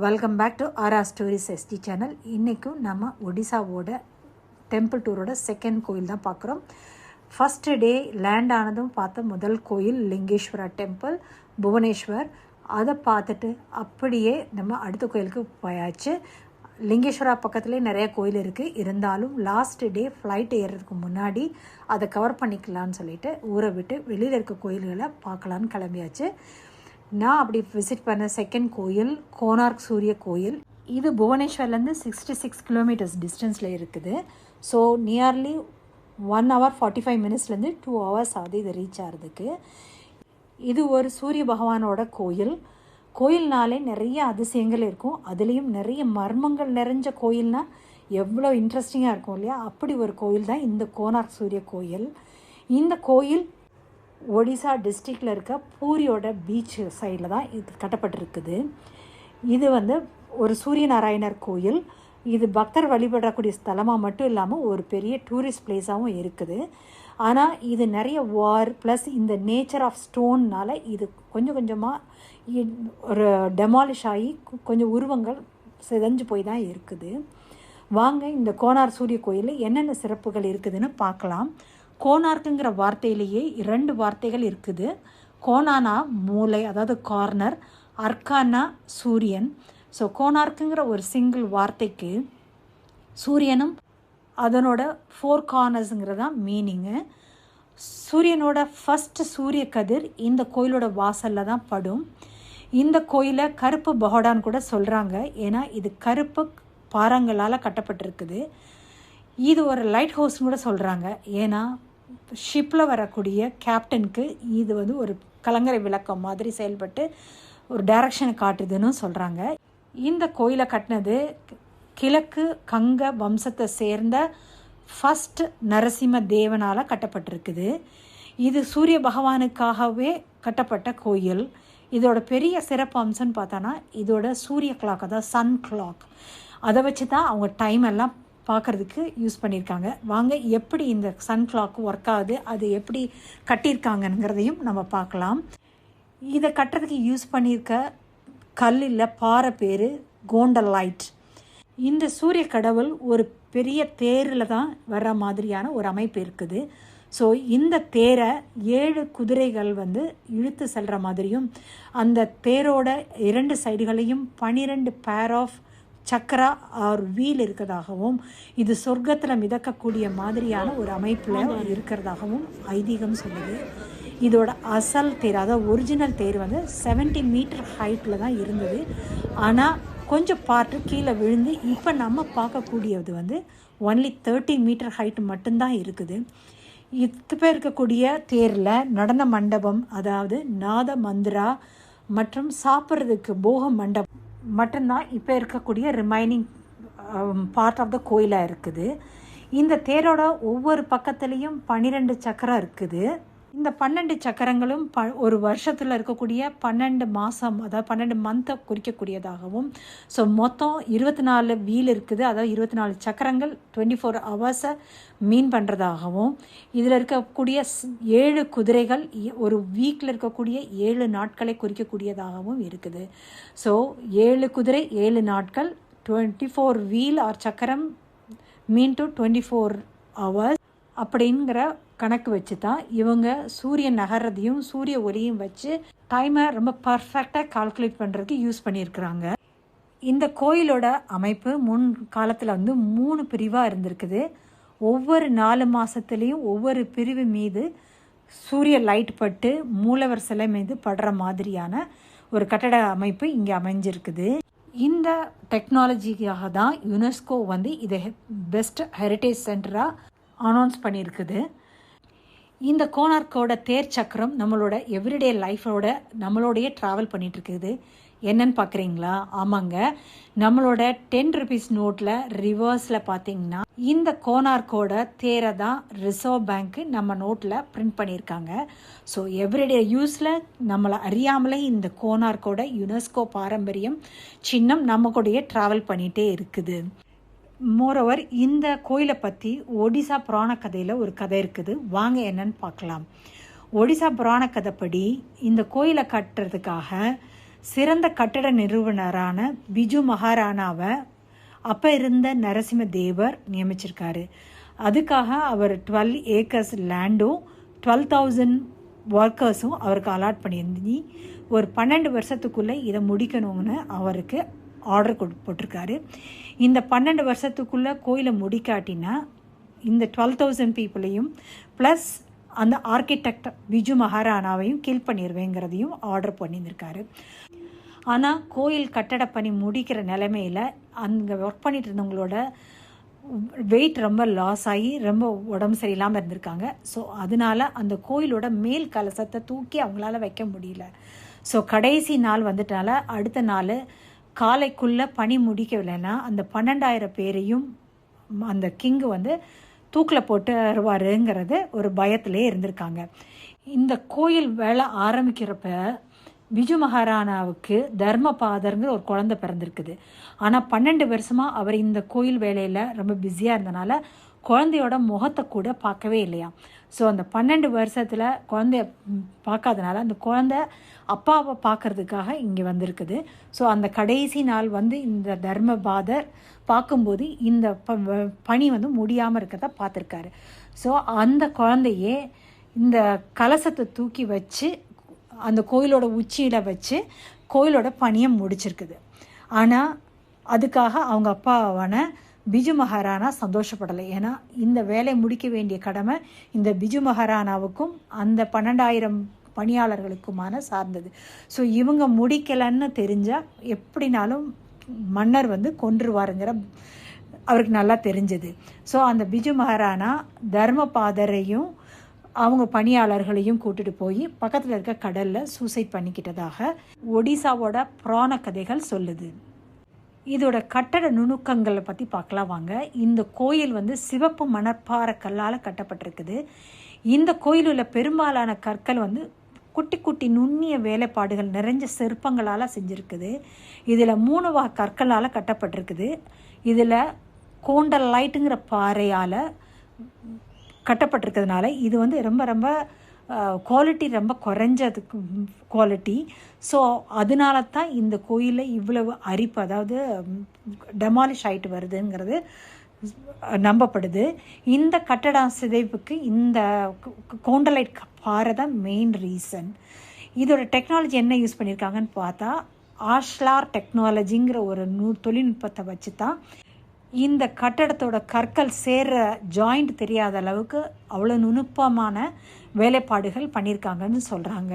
Welcome back to ஆரா stories ST channel. இன்றைக்கும் நம்ம ஒடிசாவோட டெம்பிள் டூரோட செகண்ட் கோயில் தான் பார்க்குறோம். ஃபஸ்ட்டு டே லேண்ட் ஆனதும் பார்த்த முதல் கோயில் லிங்கேஸ்வரா டெம்பிள் புவனேஸ்வர். அதை பார்த்துட்டு அப்படியே நம்ம அடுத்த கோயிலுக்கு போயாச்சு. லிங்கேஸ்வரா பக்கத்துலேயே நிறைய கோயில் இருக்குது. இருந்தாலும் லாஸ்ட் டே ஃப்ளைட் ஏறுறதுக்கு முன்னாடி அதை கவர் பண்ணிக்கலான்னு சொல்லிட்டு ஊரை விட்டு வெளியில் இருக்க கோயில்களை பார்க்கலான்னு கிளம்பியாச்சு. நான் அப்படி விசிட் பண்ண செகண்ட் கோயில் கோனார்க் சூரிய கோயில். இது புவனேஸ்வர்லேருந்து 66 கிலோமீட்டர்ஸ் டிஸ்டன்ஸில் இருக்குது. ஸோ நியர்லி 1 hour 45 minutesலேருந்து 2 hours ஆகுது இது ரீச் ஆகிறதுக்கு. இது ஒரு சூரிய பகவானோட கோயில். கோயில்னாலே நிறைய அதிசயங்கள் இருக்கும். அதுலேயும் நிறைய மர்மங்கள் நிறைஞ்ச கோயில்னால் எவ்வளோ இன்ட்ரெஸ்டிங்காக இருக்கும் இல்லையா? அப்படி ஒரு கோயில் தான் இந்த கோனார்க் சூரிய கோயில். இந்த கோயில் ஒடிசா டிஸ்ட்ரிக்டில் இருக்க பூரியோட பீச் சைடில் தான் இது கட்டப்பட்டிருக்குது. இது ஒரு சூரிய நாராயணர் கோயில். இது பக்தர் வழிபடக்கூடிய ஸ்தலமாக மட்டும் இல்லாமல் ஒரு பெரிய டூரிஸ்ட் பிளேஸாகவும் இருக்குது. ஆனால் இது நிறைய வார் ப்ளஸ் இந்த நேச்சர் ஆஃப் ஸ்டோன்னால் இது கொஞ்சம் கொஞ்சமாக ஒரு டெமாலிஷ் ஆகி கொஞ்சம் உருவங்கள் சிதைஞ்சு போய் தான் இருக்குது. வாங்க இந்த கோனார் சூரிய கோயிலில் என்னென்ன சிறப்புகள் இருக்குதுன்னு பார்க்கலாம். கோனார்க்குங்கிற வார்த்தையிலேயே 2 வார்த்தைகள் இருக்குது. கோனானா மூளை, அதாவது கார்னர், அர்க்கானா சூரியன். ஸோ கோனார்க்குங்கிற ஒரு சிங்கிள் வார்த்தைக்கு சூரியனும் அதனோட 4 கார்னர்ஸுங்கிறது தான் மீனிங்கு. சூரியனோட ஃபஸ்ட்டு சூரிய கதிர் இந்த கோயிலோட வாசலில் தான் படும். இந்த கோயிலை கருப்பு பகோடான்னு கூட சொல்கிறாங்க. ஏன்னா இது கருப்பு பாறங்களால் கட்டப்பட்டிருக்குது. இது ஒரு லைட் ஹவுஸ்னு கூட சொல்கிறாங்க. ஏன்னா ஷிப்பில் வரக்கூடிய கேப்டனுக்கு இது ஒரு கலங்கரை விளக்கம் மாதிரி செயல்பட்டு ஒரு டைரக்ஷனை காட்டுதுன்னு சொல்கிறாங்க. இந்த கோயிலை கட்டினது கிழக்கு கங்க வம்சத்தை சேர்ந்த ஃபஸ்ட் நரசிம்ம தேவனால் கட்டப்பட்டிருக்குது. இது சூரிய பகவானுக்காகவே கட்டப்பட்ட கோயில். இதோட பெரிய சிறப்பு அம்சம்னு பார்த்தோன்னா இதோட சூரிய கிளாக், அதாவது சன் கிளாக், அதை வச்சு தான் அவங்க டைம் எல்லாம் பார்க்குறதுக்கு யூஸ் பண்ணியிருக்காங்க. வாங்க எப்படி இந்த சன் கிளாக் ஒர்க் ஆகுது, அது எப்படி கட்டியிருக்காங்கங்கிறதையும் நம்ம பார்க்கலாம். இதை கட்டுறதுக்கு யூஸ் பண்ணியிருக்க கல்லில் பாறை பேர் கோண்டலைட். இந்த சூரிய கடவுள் ஒரு பெரிய தேரில் தான் வர்ற மாதிரியான ஒரு அமைப்பு இருக்குது. ஸோ இந்த தேரை 7 குதிரைகள் இழுத்து செல்கிற மாதிரியும் அந்த தேரோட 2 சைடுகளையும் 12 pair of chakra R wheel இருக்கிறதாகவும் இது சொர்க்கத்தில் மிதக்கக்கூடிய மாதிரியான ஒரு அமைப்பில் இருக்கிறதாகவும் ஐதீகம் சொல்லுது. இதோட அசல் தேர், அதாவது ஒரிஜினல் தேர் 70 மீட்டர் ஹைட்டில் தான் இருந்தது. ஆனால் கொஞ்சம் பார்ட்டு கீழே விழுந்து இப்போ நம்ம பார்க்கக்கூடியது ஒன்லி 30 மீட்டர் ஹைட் மட்டும்தான் இருக்குது. இப்போ இருக்கக்கூடிய தேரில் நடன மண்டபம், அதாவது நாத மந்திரா மற்றும் சாப்பிட்றதுக்கு போக மண்டபம் மட்டும்தான் இப்போ இருக்கக்கூடிய ரிமைனிங் பார்ட் ஆஃப் த கோயிலாக இருக்குது. இந்த தேரோட ஒவ்வொரு பக்கத்துலேயும் 12 சக்கரம் இருக்குது. இந்த 12 சக்கரங்களும் ஒரு வருஷத்தில் இருக்கக்கூடிய 12 மாதம், அதாவது 12 மந்த்தை குறிக்கக்கூடியதாகவும், ஸோ மொத்தம் 24 வீல் இருக்குது. அதாவது 24 சக்கரங்கள் 24 ஹவர்ஸை மீன் பண்ணுறதாகவும், இதில் இருக்கக்கூடிய 7 குதிரைகள் ஒரு வீக்கில் இருக்கக்கூடிய 7 நாட்களை குறிக்கக்கூடியதாகவும் இருக்குது. ஸோ 7 குதிரை 7 நாட்கள் 24 வீல் ஆர் சக்கரம் மீன் டு 24 ஹவர்ஸ் அப்படிங்கிற கணக்கு வச்சு தான் இவங்க சூரியன் நகர்றதையும் சூரிய ஒளியும் வச்சு டைமை ரொம்ப பர்ஃபெக்டாக கால்குலேட் பண்ணுறதுக்கு யூஸ் பண்ணியிருக்கிறாங்க. இந்த கோயிலோட அமைப்பு முன் காலத்தில் 3 பிரிவாக இருந்திருக்குது. ஒவ்வொரு 4 மாதத்துலேயும் ஒவ்வொரு பிரிவு மீது சூரிய லைட் பட்டு மூலவர் சிலை மீது படுற மாதிரியான ஒரு கட்டட அமைப்பு இங்கே அமைஞ்சிருக்குது. இந்த டெக்னாலஜிக்காக தான் யுனெஸ்கோ இதை பெஸ்ட் ஹெரிட்டேஜ் சென்டராக அனௌன்ஸ் பண்ணியிருக்குது. இந்த கோனார்க்கோட தேர் சக்கரம் நம்மளோட எவ்ரிடே லைஃபோட நம்மளோடையே ட்ராவல் பண்ணிகிட்ருக்குது. என்னன்னு பார்க்குறீங்களா? ஆமாங்க, நம்மளோட 10 rupees நோட்டில் ரிவர்ஸில் பார்த்தீங்கன்னா இந்த கோனார்க்கோட தேரை தான் ரிசர்வ் பேங்க்கு நம்ம நோட்டில் பிரிண்ட் பண்ணியிருக்காங்க. ஸோ எவ்ரிடே யூஸில் நம்மளை அறியாமலே இந்த கோனார்க்கோட யுனெஸ்கோ பாரம்பரியம் சின்னம் நம்ம கூடயே ட்ராவல் பண்ணிகிட்டே இருக்குது. மோரோவர் இந்த கோயிலை பற்றி ஒடிசா புராண கதையில் ஒரு கதை இருக்குது. வாங்க என்னன்னு பார்க்கலாம். ஒடிசா புராண கதைப்படி இந்த கோயிலை கட்டுறதுக்காக சிறந்த கட்டட நிறுவனரான பிஜு மகாராணாவை அப்போ இருந்த நரசிம்ம தேவர் நியமிச்சிருக்காரு. அதுக்காக அவர் 12 ஏக்கர்ஸ் லேண்டும் 12,000 ஒர்க்கர்ஸும் அவருக்கு அலாட் பண்ணியிருந்து ஒரு 12 வருஷத்துக்குள்ளே இதை முடிக்கணும்னு அவருக்கு ஆர்டர் போட்டிருக்காரு. இந்த 12 வருஷத்துக்குள்ளே கோயிலை முடிக்காட்டினா இந்த 12,000 பீப்புளையும் ப்ளஸ் அந்த ஆர்கிடெக்ட் பிஜு மகாராணாவையும் கில் பண்ணிடுவேங்கிறதையும் ஆர்டர் பண்ணியிருக்காரு. ஆனால் கோயில் கட்டட பணி முடிக்கிற நிலைமையில் அங்கே ஒர்க் பண்ணிட்டு இருந்தவங்களோட வெயிட் ரொம்ப லாஸ் ஆகி ரொம்ப உடம்பு சரியில்லாமல் இருந்திருக்காங்க. ஸோ அதனால் அந்த கோயிலோட மேல் கலசத்தை தூக்கி அவங்களால வைக்க முடியல. ஸோ கடைசி நாள் வந்துட்டால அடுத்த நாள் காலைக்குள்ளே பணி முடிக்கவில்லைன்னா அந்த 12,000 பேரையும் அந்த கிங்கு தூக்கில் போட்டு வருவாருங்கிறது ஒரு பயத்திலே இருந்திருக்காங்க. இந்த கோயில் வேலை ஆரம்பிக்கிறப்ப பிஜு மகாராணாவுக்கு தர்மபாதருங்கிற ஒரு குழந்தை பிறந்திருக்குது. ஆனால் 12 வருஷமாக அவர் இந்த கோயில் வேலையில் ரொம்ப பிஸியாக இருந்தனால குழந்தையோட முகத்தை கூட பார்க்கவே இல்லையா. ஸோ அந்த 12 வருஷத்தில் குழந்தைய பார்க்காதனால அந்த குழந்தை அப்பாவை பார்க்கறதுக்காக இங்கே வந்திருக்குது. ஸோ அந்த கடைசி நாள் இந்த தர்மபாதர் பார்க்கும்போது இந்த பணி முடியாமல் இருக்கிறத பார்த்துருக்காரு. ஸோ அந்த குழந்தையே இந்த கலசத்தை தூக்கி வச்சு அந்த கோயிலோட உச்சியில் வச்சு கோயிலோட பணியை முடிச்சிருக்குது. ஆனால் அதுக்காக அவங்க அப்பாவான பிஜு மகாராணா சந்தோஷப்படலை. ஏன்னா இந்த வேலையை முடிக்க வேண்டிய கடமை இந்த பிஜு மகாராணாவுக்கும் அந்த 12,000 பணியாளர்களுக்குமான சார்ந்தது. ஸோ இவங்க முடிக்கலைன்னு தெரிஞ்சால் எப்படினாலும் மன்னர் கொன்றுவாருங்கிற அவருக்கு நல்லா தெரிஞ்சது. ஸோ அந்த பிஜு மகாராணா தர்மபாதரையும் அவங்க பணியாளர்களையும் கூட்டிட்டு போய் பக்கத்தில் இருக்க கடலில் சூசைட் பண்ணிக்கிட்டதாக ஒடிசாவோட புராண கதைகள் சொல்லுது. இதோட கட்டட நுணுக்கங்களை பற்றி பார்க்கலாம் வாங்க. இந்த கோயில் சிவப்பு மணற்பாறை கல்லால் கட்டப்பட்டிருக்குது. இந்த கோயில் உள்ள பெரும்பாலான கற்கள் குட்டி குட்டி நுண்ணிய வேலைப்பாடுகள் நிறைஞ்ச சிற்பங்களால் செஞ்சுருக்குது. இதில் 3 வகை கற்களால் கட்டப்பட்டிருக்குது. இதில் கோண்டலைட்டுங்கிற பாறையால் கட்டப்பட்டிருக்கிறதுனால இது ரொம்ப ரொம்ப குவாலிட்டி ரொம்ப குறைஞ்சதுக்கு குவாலிட்டி. ஸோ அதனால தான் இந்த கோயிலில் இவ்வளவு அரிப்பு, அதாவது டெமாலிஷ் ஆகிட்டு வருதுங்கிறது நம்பப்படுது. இந்த கட்டட சிதைவுக்கு இந்த கோண்டலைட் பாறை தான் மெயின் ரீசன். இதோட டெக்னாலஜி என்ன யூஸ் பண்ணியிருக்காங்கன்னு பார்த்தா ஆஷ்லார் டெக்னாலஜிங்கிற ஒரு தொழில்நுட்பத்தை வச்சு தான் இந்த கட்டடத்தோட கற்கள் சேர்ற ஜாயிண்ட் தெரியாத அளவுக்கு அவ்வளோ நுணுப்பமான வேலைப்பாடுகள் பண்ணியிருக்காங்கன்னு சொல்கிறாங்க.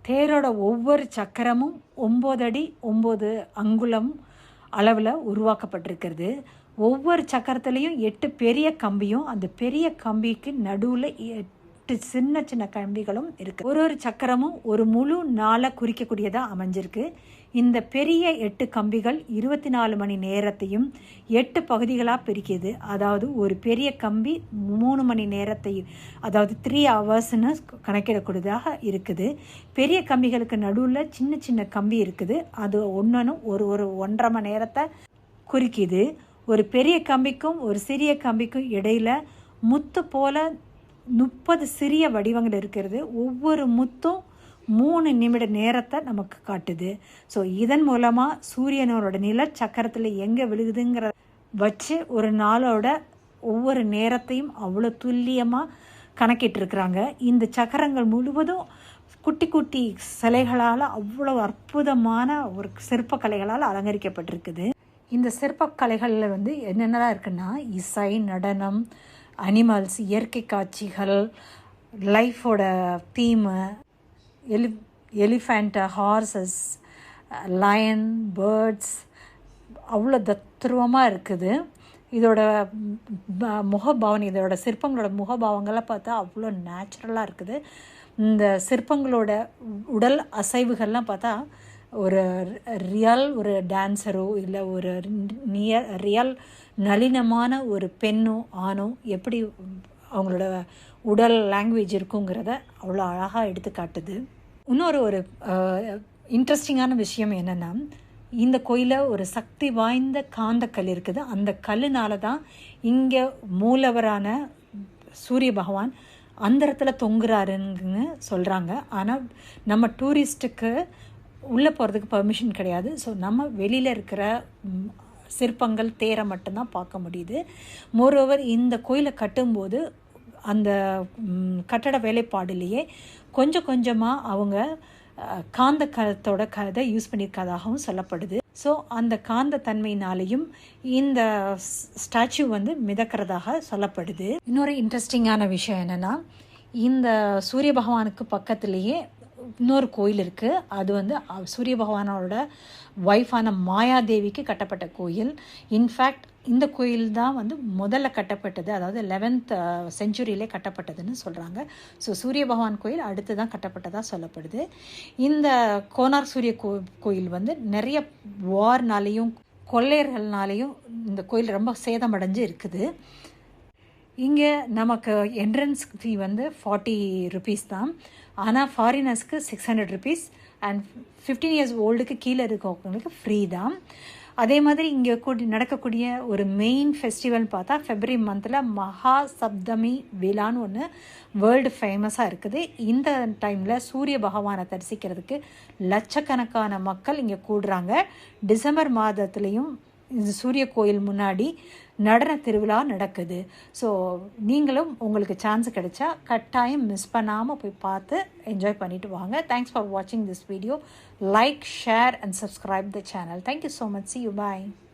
தேரோட ஒவ்வொரு சக்கரமும் 9 அடி 9 அங்குலம் அளவில் உருவாக்கப்பட்டிருக்கிறது. ஒவ்வொரு சக்கரத்துலேயும் 8 பெரிய கம்பியும் அந்த பெரிய கம்பிக்கு நடுவில் 8 சின்ன சின்ன கம்பிகளும் இருக்குது. ஒரு சக்கரமும் ஒரு முழு நாளை குறிக்கக்கூடியதாக அமைஞ்சிருக்கு. இந்த பெரிய 8 கம்பிகள் 24 மணி நேரத்தையும் 8 பகுதிகளாக பிரிக்குது. அதாவது ஒரு பெரிய கம்பி 3 மணி நேரத்தையும், அதாவது 3 ஹவர்ஸ்ன்னு கணக்கிடக்கூடியதாக இருக்குது. பெரிய கம்பிகளுக்கு நடுவில் சின்ன சின்ன கம்பி இருக்குது. அது ஒன்றும் ஒரு 1.5 மணி நேரத்தை குறிக்குது. ஒரு பெரிய கம்பிக்கும் ஒரு சிறிய கம்பிக்கும் இடையில் முத்து போல 30 சிறிய வடிவங்கள் இருக்கிறது. ஒவ்வொரு முத்தும் 3 நிமிட நேரத்தை நமக்கு காட்டுது. ஸோ இதன் மூலமாக சூரியனோட நிலச்சக்கரத்தில் எங்கே விழுகுதுங்கிற வச்சு ஒரு நாளோட ஒவ்வொரு நேரத்தையும் அவ்வளோ துல்லியமாக கணக்கிட்டுருக்குறாங்க. இந்த சக்கரங்கள் முழுவதும் குட்டி குட்டி சிலைகளால் அவ்வளோ அற்புதமான ஒரு சிற்பக்கலைகளால் அலங்கரிக்கப்பட்டிருக்குது. இந்த சிற்பக்கலைகளில் என்னென்னலாம் இருக்குன்னா இசை, நடனம், அனிமல்ஸ், இயற்கை காட்சிகள், லைஃபோட theme, elephant, horses, line, birds அவ்வளோ தத்ரூபமாக இருக்குது. இதோட முகபாவனை, இதோட சிற்பங்களோட முகபாவங்கள்லாம் பார்த்தா அவ்வளோ நேச்சுரலாக இருக்குது. இந்த சிற்பங்களோட உடல் அசைவுகள்லாம் பார்த்தா ஒரு ஒரு டான்ஸரோ இல்லை ஒரு ரியல் நளினமான ஒரு பெண்ணோ ஆணோ எப்படி அவங்களோட உடல் லாங்குவேஜ் இருக்குங்கிறத அவ்வளோ அழகாக எடுத்து காட்டுது. இன்னொரு இன்ட்ரெஸ்டிங்கான விஷயம் என்னென்னா, இந்த கோயிலில் ஒரு சக்தி வாய்ந்த காந்தக்கல் இருக்குது. அந்த கல்லுனால தான் இங்கே மூலவரான சூரிய பகவான் அந்த இடத்துல தொங்குறாருன்னு சொல்கிறாங்க. ஆனால் நம்ம டூரிஸ்ட்டுக்கு உள்ளே போகிறதுக்கு பெர்மிஷன் கிடையாது. ஸோ நம்ம வெளியில் இருக்கிற சிற்பங்கள் தேரை மட்டும்தான் பார்க்க முடியுது. மோரோவர் இந்த கோயிலை கட்டும்போது அந்த கட்டட வேலைப்பாடுலேயே கொஞ்சம் கொஞ்சமாக அவங்க காந்த கலத்தோட கதை யூஸ் பண்ணியிருக்கதாகவும் சொல்லப்படுது. ஸோ அந்த காந்த தன்மையினாலேயும் இந்த ஸ்டாச்சு வந்து மிதக்கிறதாக சொல்லப்படுது. இன்னொரு இன்ட்ரெஸ்டிங்கான விஷயம் என்னென்னா, இந்த சூரிய பகவானுக்கு பக்கத்துலேயே இன்னொரு கோயில் இருக்குது. அது வந்து சூரிய பகவானோட ஒய்ஃபான மாயாதேவிக்கு கட்டப்பட்ட கோயில். இன்ஃபேக்ட் இந்த கோயில் தான் வந்து முதல்ல கட்டப்பட்டது, அதாவது 11th செஞ்சுரியிலே கட்டப்பட்டதுன்னு சொல்கிறாங்க. ஸோ சூரிய பகவான் கோயில் அடுத்து தான் கட்டப்பட்டதாக சொல்லப்படுது. இந்த கோனார் சூரிய கோயில் வந்து நிறைய வார்னாலேயும் கொள்ளையர்கள்னாலேயும் இந்த கோயில் ரொம்ப சேதமடைஞ்சு இருக்குது. இங்கே நமக்கு என்ட்ரன்ஸ் ஃபீ வந்து 40 rupees தான். ஆனால் ஃபாரினர்ஸ்க்கு 600 rupees அண்ட் 15 years ஓல்டுக்கு கீழே இருக்கவங்களுக்கு ஃப்ரீ தான். அதே மாதிரி இங்கே நடக்கக்கூடிய ஒரு மெயின் ஃபெஸ்டிவல் பார்த்தா ஃபெப்ரவரி மந்தில் மகா சப்தமி விழான்னு ஒன்று வேர்ல்டு ஃபேமஸாக இருக்குது. இந்த டைமில் சூரிய பகவானை தரிசிக்கிறதுக்கு லட்சக்கணக்கான மக்கள் இங்கே கூடுறாங்க. டிசம்பர் மாதத்துலேயும் இந்த சூரிய கோயில் முன்னாடி நடன திருவிழா நடக்குது. ஸோ நீங்களும் உங்களுக்கு சான்ஸ் கிடைச்சா கட்டாயம் மிஸ் பண்ணாமல் போய் பார்த்து என்ஜாய் பண்ணிட்டு வாங்க. தேங்க்ஸ் ஃபார் வாட்சிங் this video. Like, share and subscribe the channel. Thank you so much. See you. Bye.